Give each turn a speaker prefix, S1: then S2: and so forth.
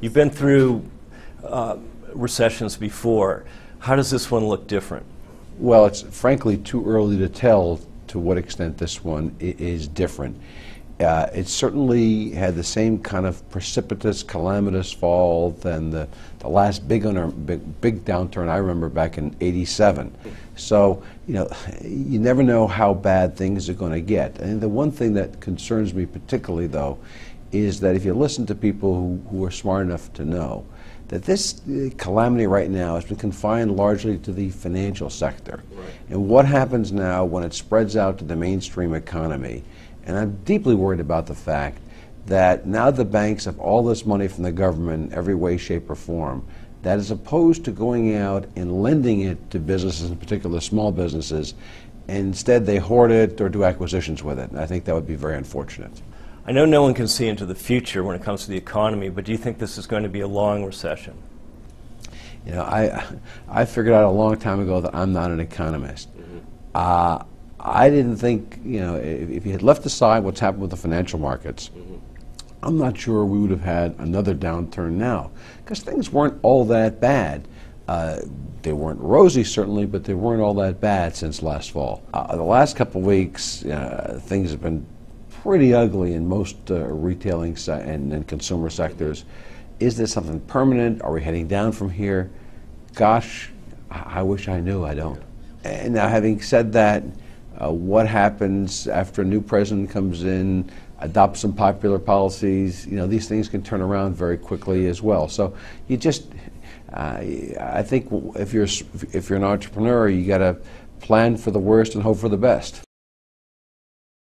S1: You've been through recessions before. How does this one look different?
S2: Well, it's frankly too early to tell to what extent this one is different. It certainly had the same kind of precipitous, calamitous fall than the last big downturn I remember back in '87. So, you never know how bad things are going to get. And the one thing that concerns me particularly, though, is that if you listen to people who are smart enough to know that this calamity right now has been confined largely to the financial sector. Right. And what happens now when it spreads out to the mainstream economy? And I'm deeply worried about the fact that now the banks have all this money from the government in every way, shape, or form, that as opposed to going out and lending it to businesses, in particular small businesses, instead they hoard it or do acquisitions with it. And I think that would be very unfortunate.
S1: I know no one can see into the future when it comes to the economy, but do you think this is going to be a long recession?
S2: I figured out a long time ago that I'm not an economist. I didn't think, if you had left aside what's happened with the financial markets, I'm not sure we would have had another downturn now, because things weren't all that bad. They weren't rosy, certainly, but they weren't all that bad since last fall. The last couple of weeks, things have been pretty ugly in most retailing and consumer sectors. Is this something permanent? Are we heading down from here? Gosh, I wish I knew. I don't. And now, having said that, what happens after a new president comes in, adopts some popular policies? These things can turn around very quickly as well. So you just, I think if you're an entrepreneur, you got to plan for the worst and hope for the best.